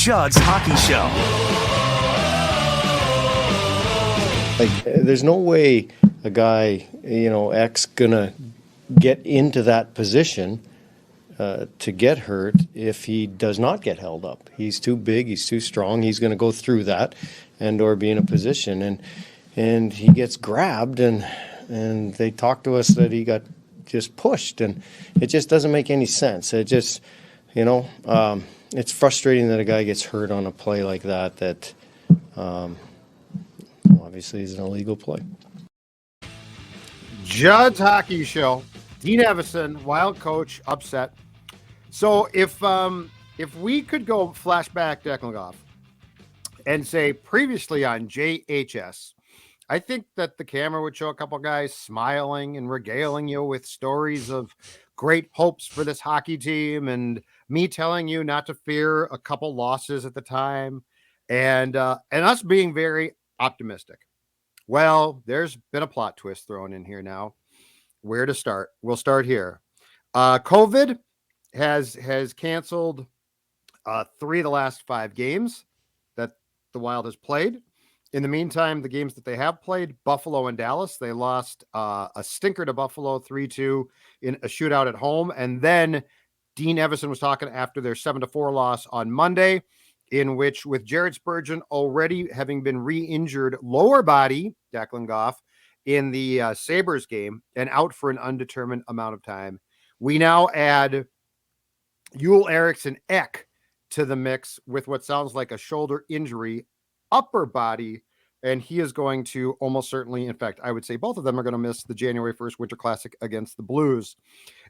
Judd's Hockey Show. Like, there's no way a guy, X, gonna get into that position to get hurt if he does not get held up. He's too big, he's too strong, he's going to go through that and or be in a position. And he gets grabbed, and they talk to us that he got just pushed, and it just doesn't make any sense. It just, it's frustrating that a guy gets hurt on a play like that obviously is an illegal play. Judd's Hockey Show. Dean Evason, Wild coach, upset. So if we could go flashback Declan Goff and say previously on JHS, I think that the camera would show a couple guys smiling and regaling you with stories of great hopes for this hockey team, and me telling you not to fear a couple losses at the time, and us being very optimistic. Well, there's been a plot twist thrown in here now. Where to start? We'll start here. COVID has canceled 3 of the last 5 games that the Wild has played. In the meantime, the games that they have played, Buffalo and Dallas, they lost a stinker to Buffalo 3-2 in a shootout at home. And then Dean Evason was talking after their 7-4 loss on Monday, in which, with Jared Spurgeon already having been re-injured lower body, Declan Goff, in the Sabres game and out for an undetermined amount of time, we now add Erikkson Ek to the mix with what sounds like a shoulder injury, upper body, and he is going to almost certainly, in fact, I would say both of them are going to miss the January 1st Winter Classic against the Blues.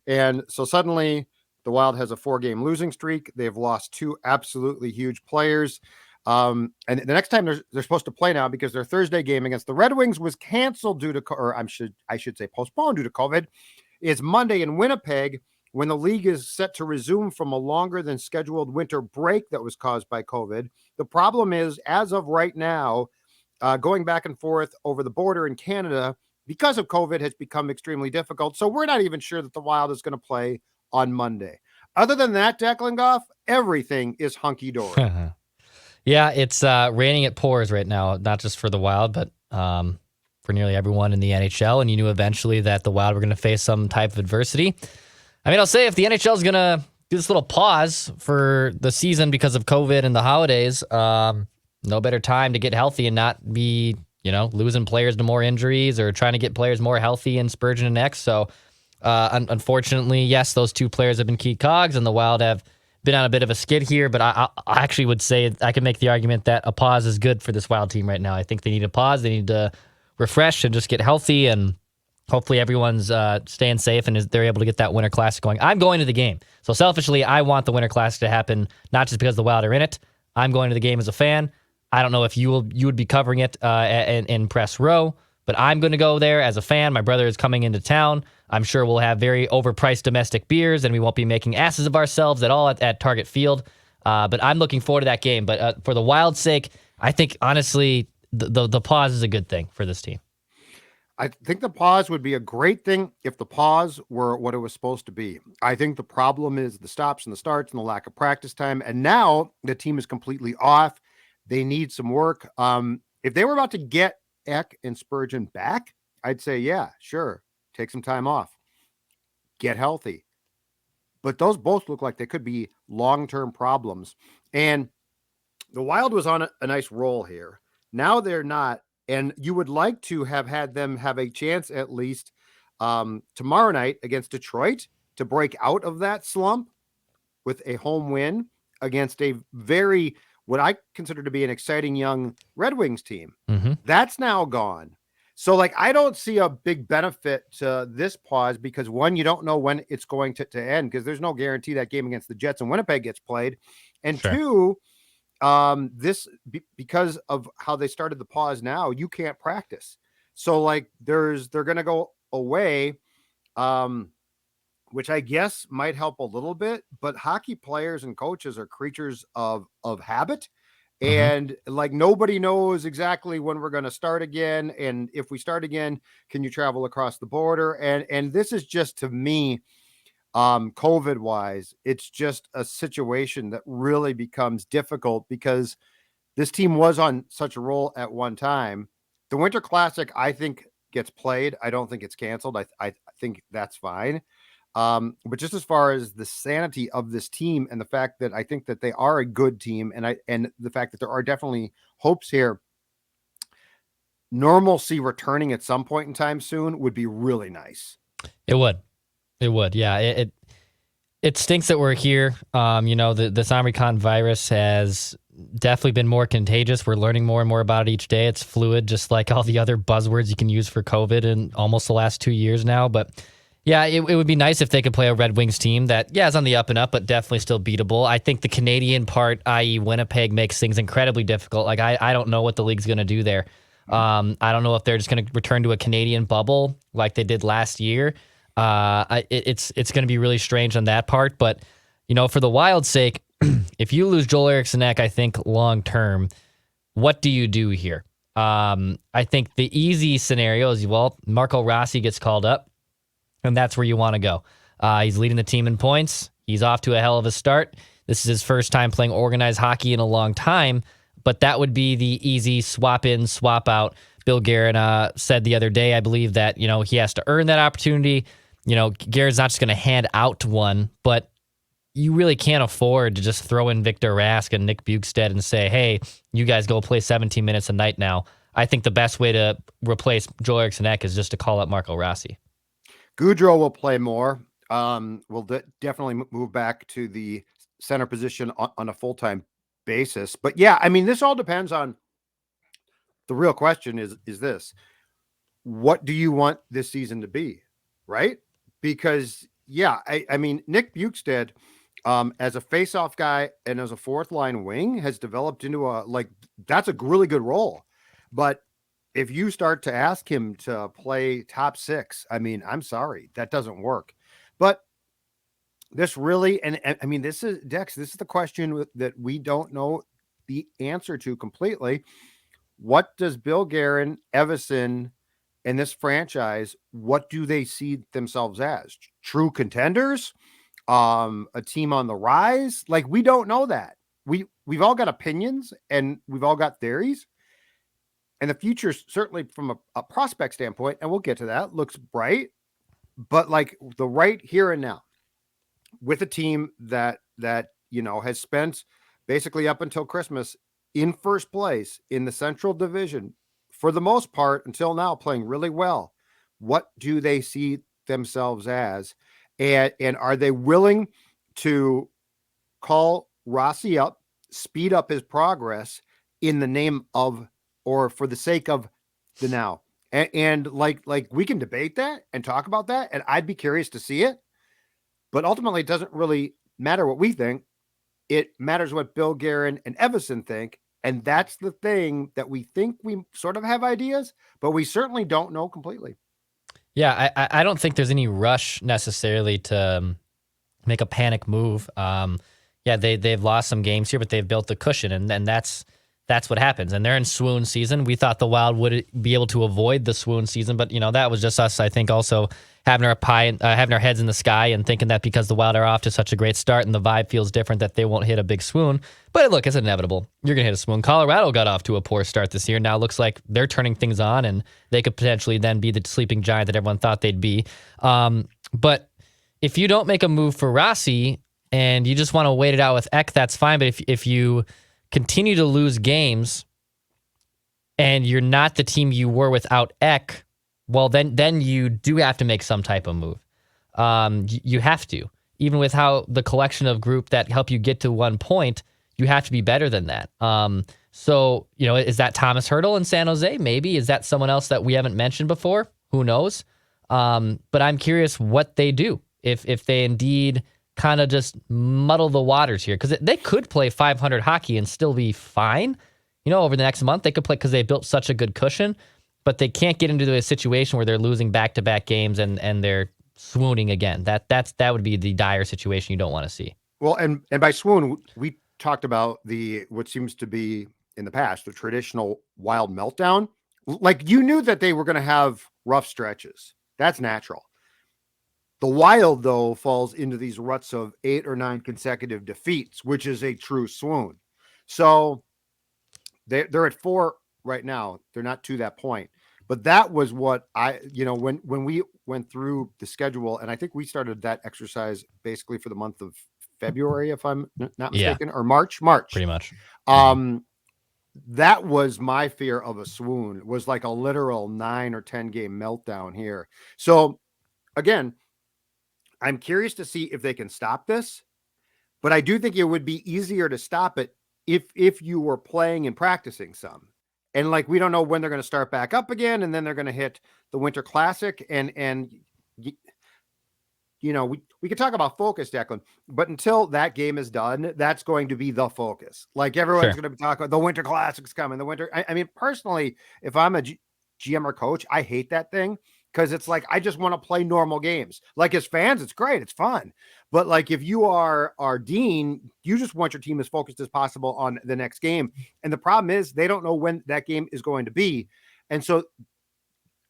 And so suddenly the Wild has a 4-game losing streak. They've lost 2 absolutely huge players. And the next time they're supposed to play now, because their Thursday game against the Red Wings was canceled I should say postponed due to COVID, is Monday in Winnipeg, when the league is set to resume from a longer than scheduled winter break that was caused by COVID. The problem is, as of right now, going back and forth over the border in Canada because of COVID has become extremely difficult. So we're not even sure that the Wild is going to play on Monday. Other than that, Declan Goff, everything is hunky-dory. Yeah, it's raining at pours right now, not just for the Wild, but for nearly everyone in the NHL. And you knew eventually that the Wild were going to face some type of adversity. I mean, I'll say if the NHL is going to do this little pause for the season because of COVID and the holidays, no better time to get healthy and not be, losing players to more injuries or trying to get players more healthy in Spurgeon and X. So, unfortunately, yes, those 2 players have been key cogs, and the Wild have been on a bit of a skid here. But I actually would say I can make the argument that a pause is good for this Wild team right now. I think they need a pause. They need to refresh and just get healthy, and hopefully everyone's staying safe and they're able to get that Winter Classic going. I'm going to the game. So selfishly, I want the Winter Classic to happen, not just because the Wild are in it. I'm going to the game as a fan. I don't know if you would be covering it in press row, but I'm going to go there as a fan. My brother is coming into town. I'm sure we'll have very overpriced domestic beers, and we won't be making asses of ourselves at all at Target Field. But I'm looking forward to that game. But for the Wild's sake, I think, honestly, the pause is a good thing for this team. I think the pause would be a great thing if the pause were what it was supposed to be. I think the problem is the stops and the starts and the lack of practice time. And now the team is completely off. They need some work. If they were about to get Ek and Spurgeon back, I'd say, yeah, sure. Take some time off. Get healthy. But those both look like they could be long-term problems. And the Wild was on a nice roll here. Now they're not. And you would like to have had them have a chance at least tomorrow night against Detroit to break out of that slump with a home win against a very, what I consider to be an exciting young Red Wings team. Mm-hmm. That's now gone. So, I don't see a big benefit to this pause because, one, you don't know when it's going to end because there's no guarantee that game against the Jets in Winnipeg gets played. And Sure. 2, because of how they started the pause now, you can't practice. So they're going to go away, which I guess might help a little bit, but hockey players and coaches are creatures of habit. And nobody knows exactly when we're going to start again. And if we start again, can you travel across the border? And this is just, to me, COVID wise. It's just a situation that really becomes difficult because this team was on such a roll at one time. The Winter Classic, I think, gets played. I don't think it's canceled. I think that's fine. But just as far as the sanity of this team and the fact that I think that they are a good team, and the fact that there are definitely hopes here, normalcy returning at some point in time soon would be really nice. It would. Yeah. It stinks that we're here. This Omicron virus has definitely been more contagious. We're learning more and more about it each day. It's fluid, just like all the other buzzwords you can use for COVID in almost the last 2 years now. But yeah, it would be nice if they could play a Red Wings team that, is on the up and up, but definitely still beatable. I think the Canadian part, i.e. Winnipeg, makes things incredibly difficult. Like, I don't know what the league's going to do there. I don't know if they're just going to return to a Canadian bubble like they did last year. It's going to be really strange on that part. But, for the Wild's sake, if you lose Joel Eriksson, I think long term, what do you do here? I think the easy scenario is, Marco Rossi gets called up. And that's where you want to go. He's leading the team in points. He's off to a hell of a start. This is his first time playing organized hockey in a long time, but that would be the easy swap in, swap out. Bill Guerin said the other day, I believe, that, he has to earn that opportunity. Guerin's not just going to hand out one, but you really can't afford to just throw in Victor Rask and Nick Bukestad and say, hey, you guys go play 17 minutes a night now. I think the best way to replace Joel Eriksson is just to call up Marco Rossi. Goudreau will play more. We'll definitely move back to the center position on a full-time basis. But yeah, I mean, this all depends on the real question is this: what do you want this season to be, right? Because I mean, Nick Bukestad, as a face-off guy and as a fourth line wing, has developed into that's a really good role. But if you start to ask him to play top six, I mean, I'm sorry, that doesn't work. But this really, and I mean, this is Dex, this is the question that we don't know the answer to completely. What does Bill Guerin, Evason, and this franchise, what do they see themselves as? True contenders? A team on the rise? Like, we don't know that. We've all got opinions and we've all got theories. And the future, certainly from a prospect standpoint, and we'll get to that, looks bright. But like the right here and now, with a team that has spent basically up until Christmas in first place in the Central Division for the most part until now, playing really well. What do they see themselves as? And are they willing to call Rossi up, speed up his progress in the name of, or for the sake of the now? And like we can debate that and talk about that, and I'd be curious to see it. But ultimately, it doesn't really matter what we think. It matters what Bill Guerin and Evason think, and that's the thing that we think we sort of have ideas, but we certainly don't know completely. Yeah, I don't think there's any rush necessarily to make a panic move. They've lost some games here, but they've built the cushion, and that's what happens. And they're in swoon season. We thought the Wild would be able to avoid the swoon season, but that was just us, I think, also having our heads in the sky and thinking that because the Wild are off to such a great start and the vibe feels different that they won't hit a big swoon. But look, it's inevitable. You're going to hit a swoon. Colorado got off to a poor start this year. Now it looks like they're turning things on and they could potentially then be the sleeping giant that everyone thought they'd be. But if you don't make a move for Rossi and you just want to wait it out with Ek, that's fine. But if you continue to lose games and you're not the team you were without Ek, well, then you do have to make some type of move. You have to. Even with how the collection of group that help you get to 1 point, you have to be better than that. So, is that Thomas Hertl in San Jose? Maybe. Is that someone else that we haven't mentioned before? Who knows? But I'm curious what they do. If they indeed kind of just muddle the waters here, because they could play 500 hockey and still be fine. Over the next month, they could play because they built such a good cushion. But they can't get into a situation where they're losing back-to-back games and they're swooning again. That would be the dire situation you don't want to see. Well, and by swoon, we talked about what seems to be in the past the traditional Wild meltdown. Like, you knew that they were going to have rough stretches. That's natural. The Wild, though, falls into these ruts of 8 or 9 consecutive defeats, which is a true swoon. So they're at 4 right now. They're not to that point. But that was what when we went through the schedule, and I think we started that exercise basically for the month of February, if I'm not mistaken, or March. Pretty much. That was my fear of a swoon. It was like a literal 9 or 10 game meltdown here. So again, I'm curious to see if they can stop this, but I do think it would be easier to stop it if you were playing and practicing some. And like, we don't know when they're going to start back up again, and then they're going to hit the Winter Classic. And we could talk about focus, Declan, but until that game is done, that's going to be the focus. Like, everyone's going to be talking about the Winter Classic's coming. I mean, personally, if I'm a GM or coach, I hate that thing, because it's like, I just want to play normal games. Like, as fans, it's great, it's fun. But like, if you are Dean, you just want your team as focused as possible on the next game. And the problem is, they don't know when that game is going to be. And so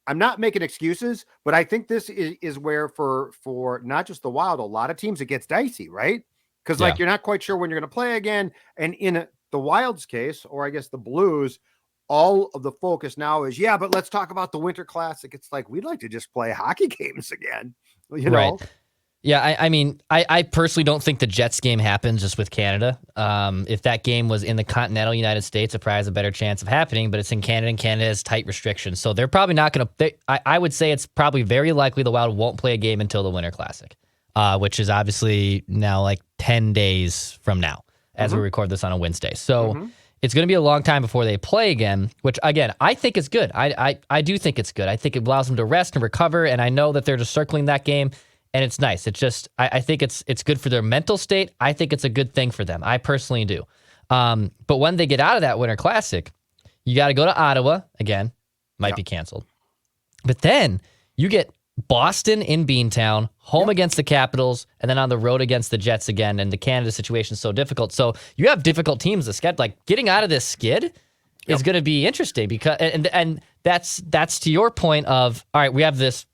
I'm not making excuses, but I think this is where for not just the Wild, a lot of teams, it gets dicey, right? Because like, you're not quite sure when you're going to play again. And in the Wild's case, or I guess the Blues, all of the focus now is, but let's talk about the Winter Classic. It's like, we'd like to just play hockey games again, you know? Right. Yeah, I mean, I personally don't think the Jets game happens just with Canada. If that game was in the continental United States, it probably has a better chance of happening, but it's in Canada, and Canada has tight restrictions. So they're probably not going to – I would say it's probably very likely the Wild won't play a game until the Winter Classic, which is obviously now like 10 days from now as we record this on a Wednesday. So it's going to be a long time before they play again, which, again, I think is good. I do think it's good. I think it allows them to rest and recover, and I know that they're just circling that game. And it's nice. It's just, I think it's good for their mental state. I think it's a good thing for them. I personally do. But when they get out of that Winter Classic, you got to go to Ottawa. Again, might be canceled. But then you get Boston in Beantown, home against the Capitals, and then on the road against the Jets again. And the Canada situation is so difficult. So you have difficult teams to skid. Like, getting out of this skid is going to be interesting, because and that's to your point of, all right, we have this,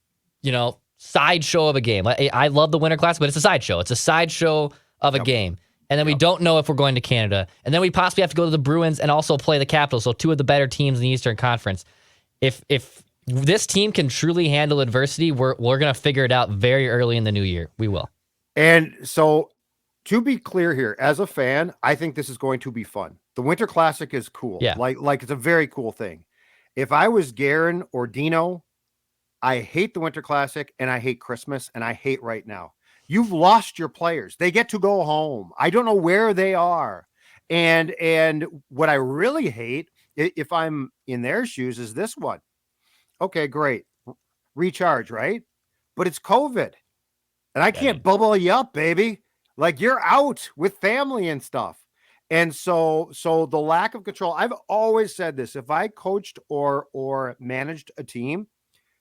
sideshow of a game. I love the Winter Classic, but it's a sideshow. It's a sideshow of a game. And then we don't know if we're going to Canada. And then we possibly have to go to the Bruins and also play the Capitals. So two of the better teams in the Eastern Conference. If this team can truly handle adversity, we're going to figure it out very early in the new year. We will. And so, to be clear here, as a fan, I think this is going to be fun. The Winter Classic is cool. Yeah. Like it's a very cool thing. If I was Guerin or Dino, I hate the Winter Classic, and I hate Christmas, and I hate right now. You've lost your players. They get to go home. I don't know where they are. And what I really hate, if I'm in their shoes, is this one. Okay, great. Recharge, right? But it's COVID. And I can't bubble you up, baby. Like, you're out with family and stuff. And so the lack of control, I've always said this, if I coached or managed a team,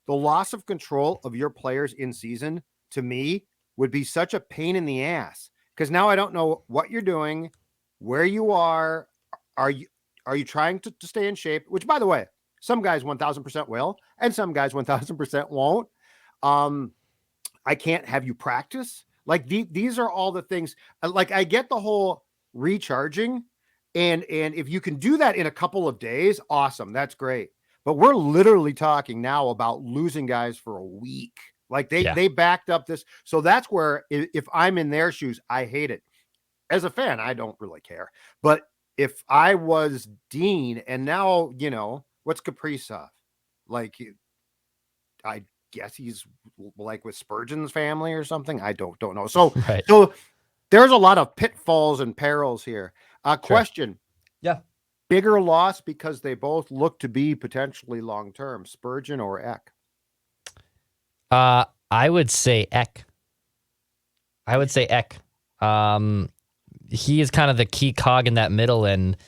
the loss of control of your players in season, to me, would be such a pain in the ass, because now I don't know what you're doing, where you are. Are you trying to stay in shape? Which, by the way, some guys 1,000% will, and some guys 1,000% won't. I can't have you practice. Like, these are all the things. Like, I get the whole recharging, and if you can do that in a couple of days, awesome. That's great. But we're literally talking now about losing guys for a week. Like, they backed up this. So that's where, if I'm in their shoes, I hate it. As a fan, I don't really care. But if I was Dean, and now, what's Kaprizov? Like, I guess he's like with Spurgeon's family or something. I don't know. So, so there's a lot of pitfalls and perils here. Question. Yeah. Bigger loss, because they both look to be potentially long-term, Spurgeon or Ek? I would say Ek. He is kind of the key cog in that middle, and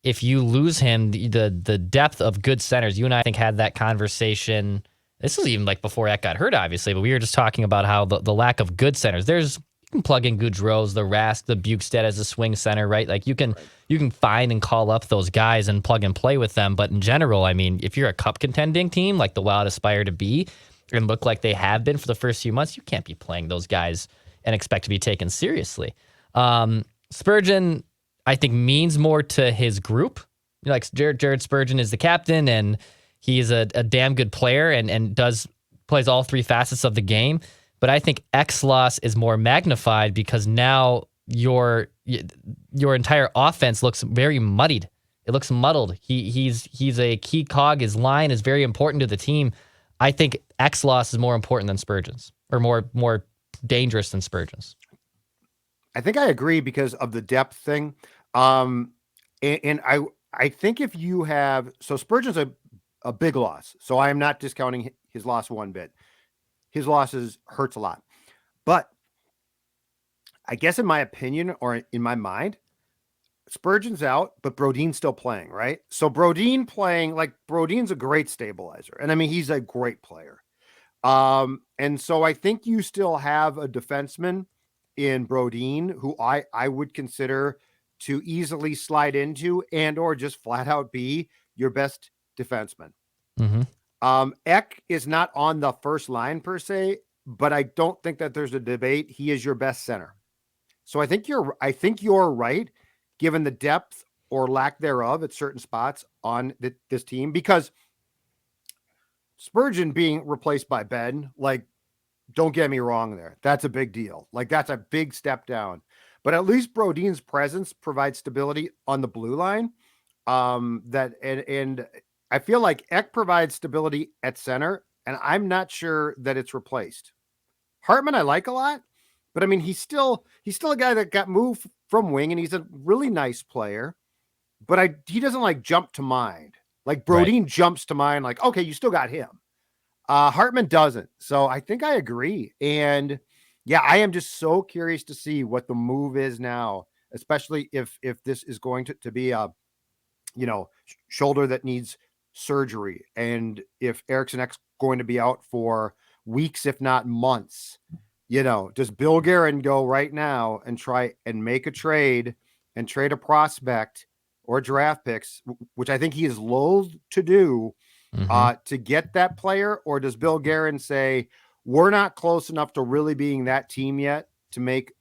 if you lose him, the depth of good centers, you and I think had that conversation. This was even like before Ek got hurt, obviously, but we were just talking about how the lack of good centers. You can plug in Goudreau's, the Rask, the Bukestad as a swing center, right? Like, you can find and call up those guys and plug and play with them. But in general, I mean, if you're a cup contending team like the Wild aspire to be, and look like they have been for the first few months, you can't be playing those guys and expect to be taken seriously. Spurgeon, I think, means more to his group. Like Jared Spurgeon is the captain, and he's a damn good player and plays all three facets of the game. But I think X loss is more magnified because now your entire offense looks very muddied. It looks muddled. He's a key cog. His line is very important to the team. I think X loss is more important than Spurgeon's, or more dangerous than Spurgeon's. I think I agree because of the depth thing. And I think if you have, so Spurgeon's a big loss. So I am not discounting his loss one bit. His losses hurts a lot. But I guess in my opinion, or in my mind, Spurgeon's out, but Brodin's still playing, right? So Brodin's a great stabilizer. And I mean, he's a great player. And so I think you still have a defenseman in Brodin who I would consider to easily slide into and or just flat out be your best defenseman. Mm-hmm. Ek is not on the first line per se, but I don't think that there's a debate. He is your best center. So I think you're right, given the depth or lack thereof at certain spots on this team, because Spurgeon being replaced by Ben, like, don't get me wrong there. That's a big deal. Like, that's a big step down. But at least Brodin's presence provides stability on the blue line. And I feel like Ek provides stability at center, and I'm not sure that it's replaced. Hartman I like a lot, but I mean he's still a guy that got moved from wing, and he's a really nice player. But he doesn't like jump to mind. Like Brodin jumps to mind, like, okay, you still got him. Hartman doesn't. So I think I agree. And yeah, I am just so curious to see what the move is now, especially if this is going to be a, shoulder that needs surgery. And if Erikkson going to be out for weeks, if not months, does Bill Guerin go right now and try and make a trade and trade a prospect or draft picks, which I think he is loath to do, to get that player? Or does Bill Guerin say, we're not close enough to really being that team yet to make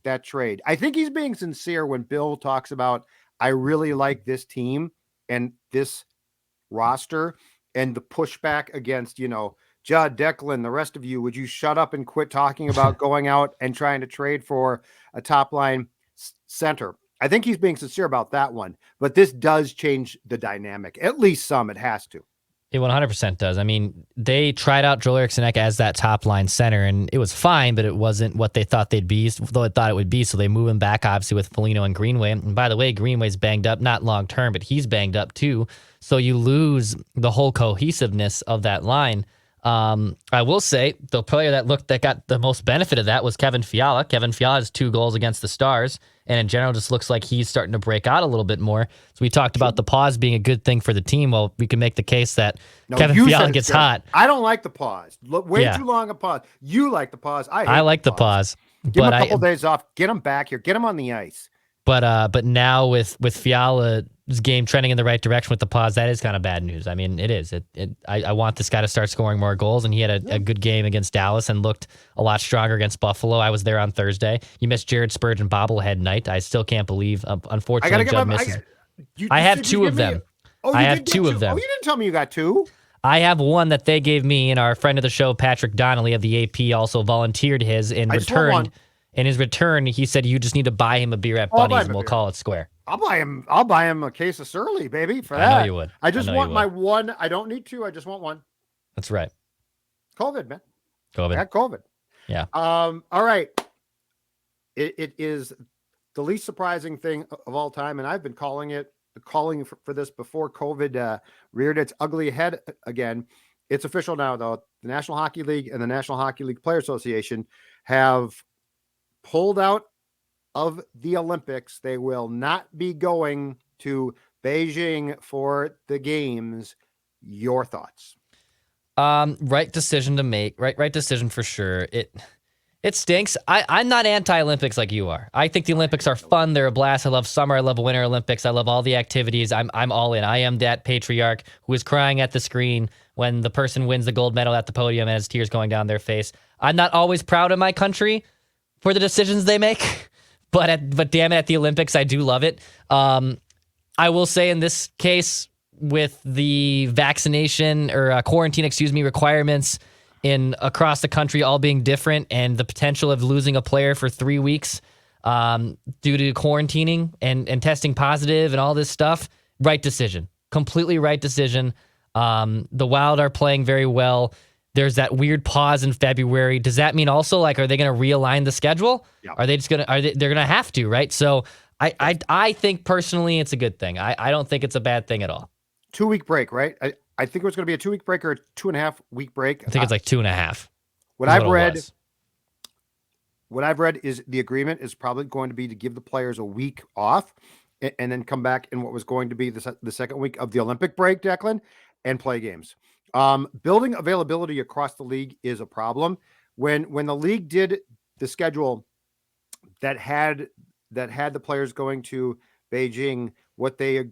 that trade? I think he's being sincere when Bill talks about, I really like this team and this roster, and the pushback against, Judd, Declan, the rest of you, would you shut up and quit talking about going out and trying to trade for a top line center? I think he's being sincere about that one, but this does change the dynamic. At least some, it has to. It 100% does. I mean, they tried out Joel Eriksson as that top line center, and it was fine, but it wasn't what they thought they'd be, though it thought it would be. So they move him back, obviously, with Foligno and Greenway. And by the way, Greenway's banged up, not long term, but he's banged up too. So you lose the whole cohesiveness of that line. I will say the player that got the most benefit of that was Kevin Fiala. Kevin Fiala has 2 goals against the Stars, and in general just looks like he's starting to break out a little bit more. So we talked about the pause being a good thing for the team. Well, we can make the case that Kevin Fiala gets hot. I don't like the pause. Too long a pause. You like the pause. I like the pause. Give him a couple days off. Get him back here. Get him on the ice. But now with Fiala's game trending in the right direction with the pause, that is kind of bad news. I mean, it is. I want this guy to start scoring more goals, and he had a good game against Dallas and looked a lot stronger against Buffalo. I was there on Thursday. You missed Jared Spurgeon bobblehead night. I still can't believe. Unfortunately, Judd misses. I have 2 of them. I have 2 of them. Oh, you didn't tell me you got 2. I have one that they gave me, and our friend of the show, Patrick Donnelly of the AP, also volunteered his in return. In his return, he said, you just need to buy him a beer at Bunny's and we'll call it square. I'll buy him a case of Surly, baby, for that. I know you would. I just want my one. I don't need 2. I just want 1. That's right. COVID, man. COVID. I got COVID. Yeah. All right. It is the least surprising thing of all time, and I've been calling for this before COVID reared its ugly head again. It's official now, though. The National Hockey League and the National Hockey League Player Association have pulled out of the Olympics. They will not be going to Beijing for the games. Your thoughts? Right decision to make. Right decision for sure. It stinks. I'm not anti-Olympics like you are. I think the Olympics are fun. They're a blast. I love summer. I love Winter Olympics. I love all the activities. I'm all in. I am that patriarch who is crying at the screen when the person wins the gold medal at the podium and has tears going down their face. I'm not always proud of my country for the decisions they make, but damn it, at the Olympics, I do love it. I will say in this case, with the vaccination or quarantine, requirements in across the country all being different, and the potential of losing a player for 3 weeks due to quarantining and testing positive and all this stuff, right decision, completely right decision. The Wild are playing very well. There's that weird pause in February. Does that mean also, like, are they going to realign the schedule? Yeah. Are they just going to? They're going to have to, right? So I think personally it's a good thing. I don't think it's a bad thing at all. 2-week break, right? I think it was going to be a 2-week break or a 2.5-week break. I think it's like 2.5. What I've read is the agreement is probably going to be to give the players a week off and then come back in what was going to be the second week of the Olympic break, Declan, and play games. Building availability across the league is a problem. When the league did the schedule that had the players going to Beijing, what they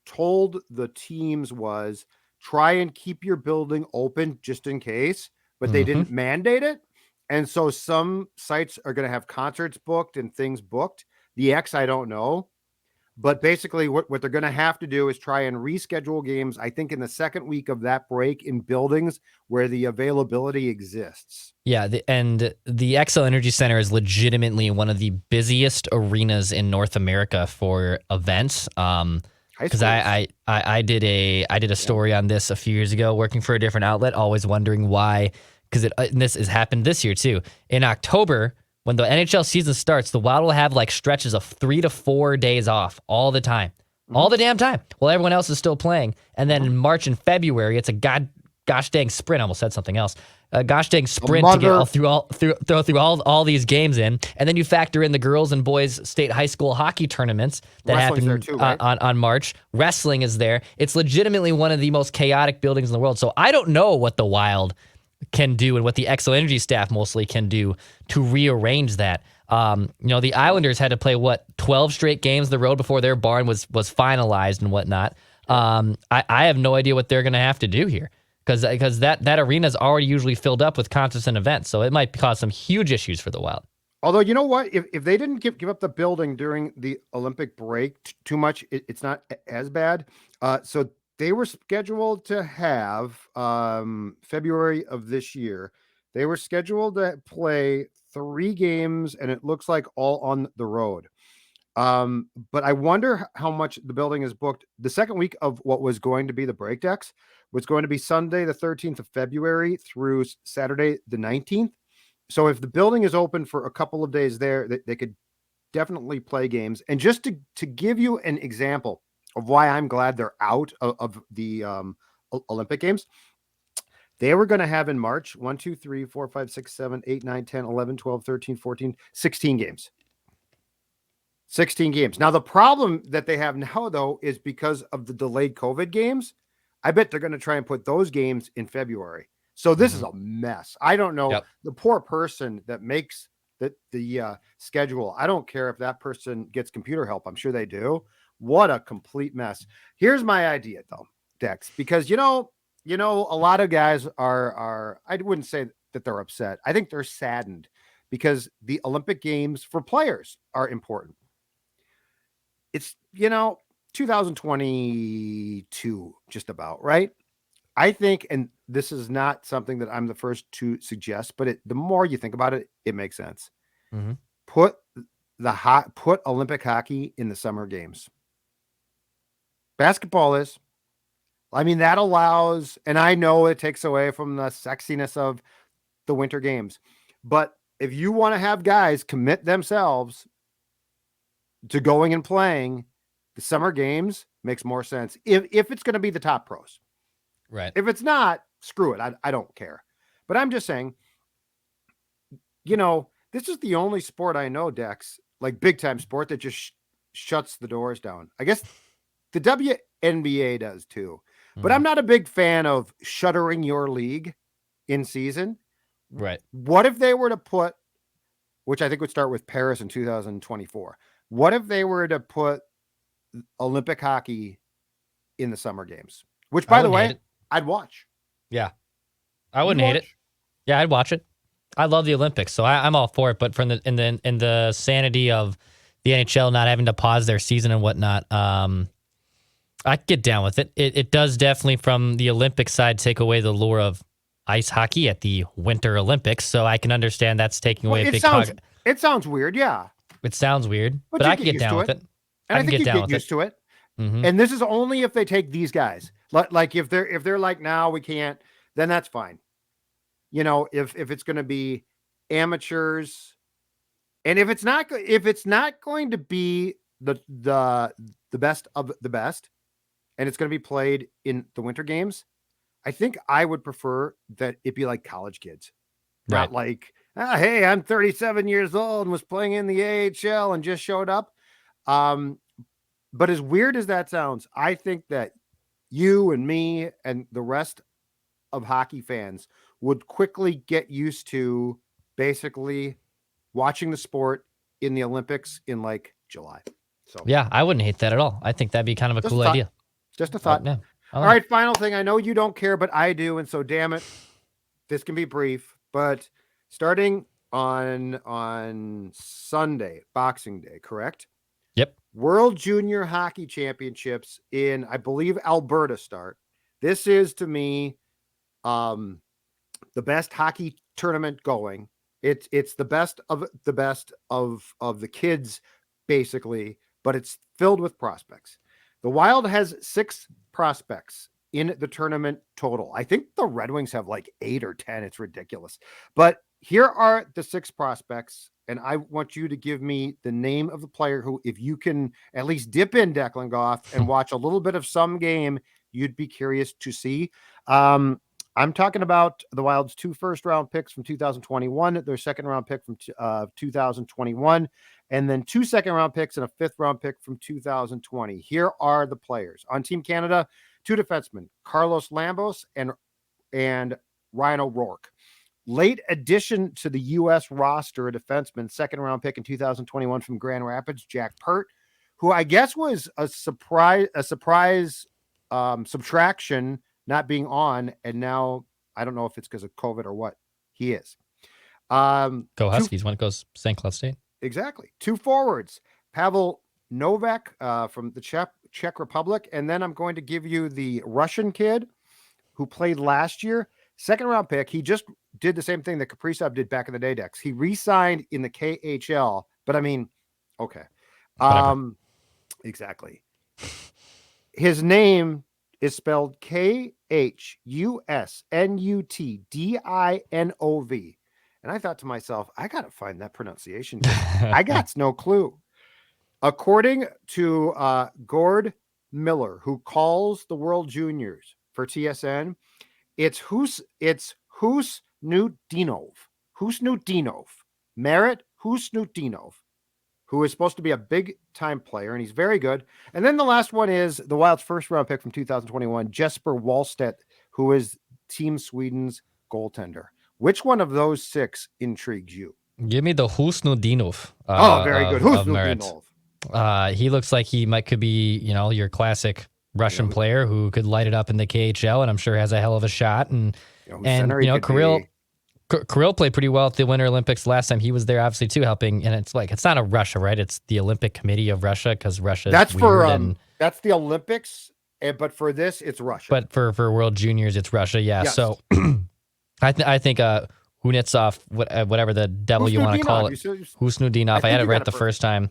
told the teams was try and keep your building open just in case, but they didn't mandate it. And so some sites are going to have concerts booked and things booked. The X, I don't know. But basically what they're going to have to do is try and reschedule games, I think, in the second week of that break in buildings where the availability exists. Yeah, the Xcel Energy Center is legitimately one of the busiest arenas in North America for events. Because I did a story on this a few years ago, working for a different outlet, always wondering why. Because this has happened this year too. In October, when the NHL season starts, the Wild will have like stretches of 3 to 4 days off all the time, all the damn time, while everyone else is still playing. And then in March and February, it's a gosh dang sprint. I almost said something else. A gosh dang sprint to get through all these games in, and then you factor in the girls and boys state high school hockey tournaments that happen too, right? on March. Wrestling is there. It's legitimately one of the most chaotic buildings in the world. So I don't know what the Wild can do and what the Xcel Energy staff mostly can do to rearrange that. The Islanders had to play 12 straight games on the road before their barn was finalized and whatnot. I have no idea what they're going to have to do here. Because that arena is already usually filled up with concerts and events, so it might cause some huge issues for the Wild. Although, you know what? If they didn't give up the building during the Olympic break too much, it's not as bad. So they were scheduled to have February of this year. They were scheduled to play 3 games, and it looks like all on the road. But I wonder how much the building is booked. The second week of what was going to be the break decks was going to be Sunday, the 13th of February through Saturday, the 19th. So if the building is open for a couple of days there, they could definitely play games. And just to give you an example of why I'm glad they're out of the Olympic Games, they were going to have in March 1, 2, 3, 4, 5, 6, 7, 8, 9, 10, 11, 12, 13, 14, 16 games. 16 games. Now, the problem that they have now, though, is because of the delayed COVID games, I bet they're going to try and put those games in February. So this is a mess. I don't know. Yep. The poor person that makes the schedule. I don't care if that person gets computer help. I'm sure they do. What a complete mess. Here's my idea, though, Dex, because, a lot of guys are I wouldn't say that they're upset. I think they're saddened because the Olympic Games for players are important. It's, 2022, just about, right? I think, and this is not something that I'm the first to suggest, but the more you think about it, it makes sense. Mm-hmm. Put Olympic hockey in the summer games. Basketball is. I mean, that allows, and I know it takes away from the sexiness of the winter games, but if you want to have guys commit themselves to going and playing, the summer games makes more sense if it's going to be the top pros. Right. If it's not, screw it. I don't care. But I'm just saying, this is the only sport I know, Dex, like big time sport that just shuts the doors down. I guess the WNBA does too. But I'm not a big fan of shuttering your league in season. Right. What if they were to put, which I think would start with Paris in 2024. What if they were to put Olympic hockey in the summer games? Which, by the way, I'd watch. Yeah. I You'd wouldn't hate it. watch? Yeah, I'd watch it. I love the Olympics, so I'm all for it. But from the sanity of the NHL not having to pause their season and whatnot, I could get down with it. It does definitely, from the Olympic side, take away the lure of ice hockey at the Winter Olympics. So I can understand that's taking away Well, a big it sounds weird, yeah. It sounds weird, But but you I can get get used down to with it. it. And I I can think get you down get with used it. to it. Mm-hmm. And this is only if they take these guys. Like if they're like, now we can't, then that's fine. You know, if it's going to be amateurs, and if it's not going to be the best of the best, and it's going to be played in the winter games, I think I would prefer that it be like college kids, not Right. like, hey, I'm 37 years old and was playing in the AHL and just showed up. But as weird as that sounds, I think that you and me and the rest of hockey fans would quickly get used to basically watching the sport in the Olympics in like July. So Yeah, I wouldn't hate that at all. I think that'd be kind of a just a cool thought. idea. Just a thought. Yeah. All right, final thing. I know you don't care, but I do, and so damn it, this can be brief. But starting on Sunday, Boxing Day, correct? Yep. World Junior Hockey Championships in, I believe, Alberta start. This is, to me, the best hockey tournament going. It's the best of the kids, basically, but it's filled with prospects. The Wild has 6 prospects in the tournament total. I think the Red Wings have like 8 or 10. It's ridiculous. But here are the 6 prospects, and I want you to give me the name of the player who, if you can at least dip in, Declan Goff, and watch a little bit of some game, you'd be curious to see. I'm talking about the Wild's 2 first-round picks from 2021, their second-round pick from 2021, and then 2 second-round picks and a fifth-round pick from 2020. Here are the players. On Team Canada, 2 defensemen, Carlos Lambos and Ryan O'Rourke. Late addition to the U.S. roster, a defenseman, second-round pick in 2021 from Grand Rapids, Jack Pert, who I guess was a surprise subtraction, not being on, and now I don't know if it's because of COVID or what. He is. Go Huskies when it goes St. Cloud State. Exactly. 2 forwards, Pavel Novak from the Czech Republic, and then I'm going to give you the Russian kid who played last year, second round pick. He just did the same thing that Kaprizov did back in the day, Dex. He re-signed in the KHL, but I mean, okay. Exactly. His name is spelled Khusnutdinov. And I thought to myself, I got to find that pronunciation. I got no clue. According to Gord Miller, who calls the World Juniors for TSN, it's Khusnutdinov. Merit Khusnutdinov, who is supposed to be a big-time player, and he's very good. And then the last one is the Wild's first-round pick from 2021, Jesper Wallstedt, who is Team Sweden's goaltender. Which one of those 6 intrigues you? Give me the Khusnutdinov. Very good. Khusnutdinov. He looks like he could be, your classic Russian player who could light it up in the KHL, and I'm sure has a hell of a shot. And Kirill played pretty well at the Winter Olympics last time he was there, obviously too, helping. And it's not a Russia, right? It's the Olympic Committee of Russia, because Russia. That's that's the Olympics, but for this, it's Russia. But for World Juniors, it's Russia. Yeah. Yes. So I think Hunitsov, whatever the devil you want to call it, Khusnutdinov. I had it right the first time.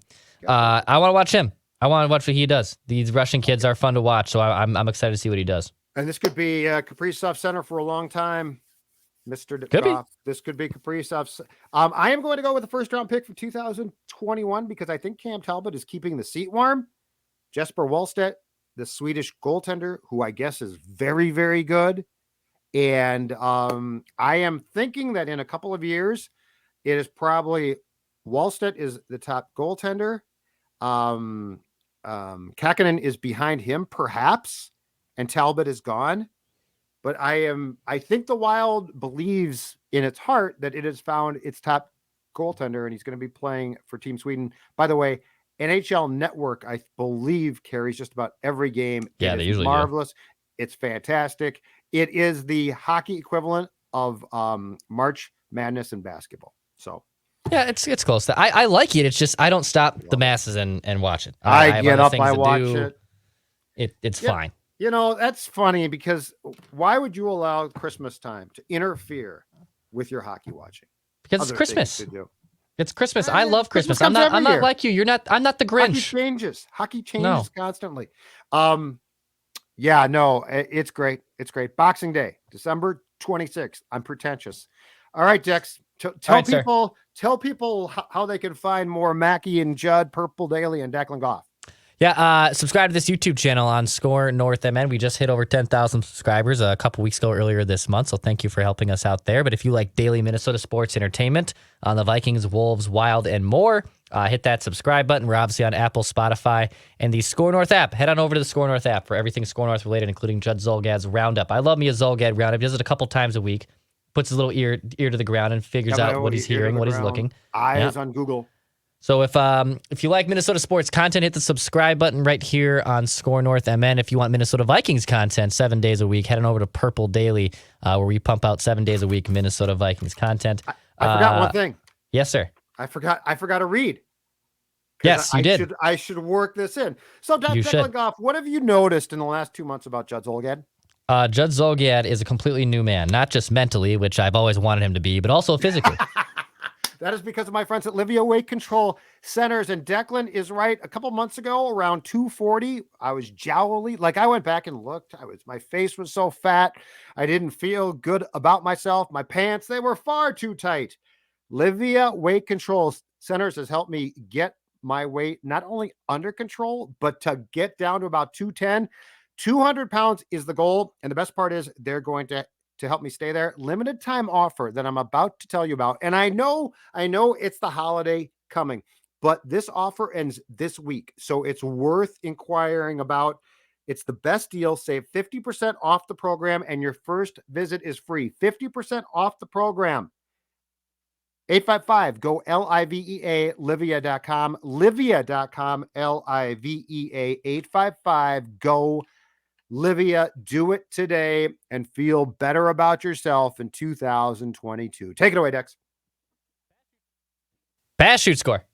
I want to watch him. I want to watch what he does. These Russian kids are fun to watch, so I'm excited to see what he does. And this could be Kaprizov center for a long time, Mr. Goff. This could be Kaprizov's. I am going to go with the first round pick from 2021 because I think Cam Talbot is keeping the seat warm. Jesper Wallstedt, the Swedish goaltender, who I guess is very, very good. And I am thinking that in a couple of years, it is probably Wallstedt is the top goaltender. Kakkonen is behind him, perhaps, and Talbot is gone. But I think the Wild believes in its heart that it has found its top goaltender, and he's going to be playing for Team Sweden. By the way, NHL Network, I believe, carries just about every game. Yeah, they usually marvelous. It's fantastic. It is the hockey equivalent of March Madness in basketball. So Yeah, it's close. I like it. It's just I don't stop the masses and watch it. I have get other up, things I to watch do. it. It's fine. That's funny because why would you allow Christmas time to interfere with your hockey watching? Because it's Christmas. To do. It's Christmas. I love Christmas. I'm comes not every year. like you. I'm not the Grinch. Hockey changes constantly. It's great. It's great. Boxing Day, December 26th. I'm pretentious. All right, Dex. Tell people how they can find more Mackie and Judd, Purple Daily, and Declan Goff. Yeah, subscribe to this YouTube channel on Score North MN. We just hit over 10,000 subscribers a couple weeks ago earlier this month, so thank you for helping us out there. But if you like daily Minnesota sports entertainment on the Vikings, Wolves, Wild, and more, hit that subscribe button. We're obviously on Apple, Spotify, and the Score North app. Head on over to the Score North app for everything Score North related, including Judd Zolgad's Roundup. I love me a Zolgad Roundup. He does it a couple times a week, puts his little ear to the ground and figures out what he's hearing, what he's looking. Eyes on Google. So if you like Minnesota sports content, hit the subscribe button right here on Score North MN. If you want Minnesota Vikings content 7 days a week, head on over to Purple Daily, where we pump out 7 days a week Minnesota Vikings content. I forgot one thing. Yes, sir. I forgot to read. Yes, you did. I should work this in. So, Declan Goff, what have you noticed in the last 2 months about Judd Zolgad? Judd Zolgad is a completely new man, not just mentally, which I've always wanted him to be, but also physically. That is because of my friends at Livia Weight Control Centers. And Declan is right. A couple months ago, around 240, I was jowly. Like I went back and looked. My face was so fat. I didn't feel good about myself. My pants, they were far too tight. Livia Weight Control Centers has helped me get my weight not only under control, but to get down to about 210. 200 pounds is the goal. And the best part is they're going to help me stay there. Limited time offer that I'm about to tell you about. And I know it's the holiday coming, but this offer ends this week. So it's worth inquiring about. It's the best deal. Save 50% off the program and your first visit is free. 50% off the program. 855 go LIVEA Livia.com. Livia.com LIVEA 855 go Livia, do it today and feel better about yourself in 2022. Take it away, Dex. Pass, shoot, score.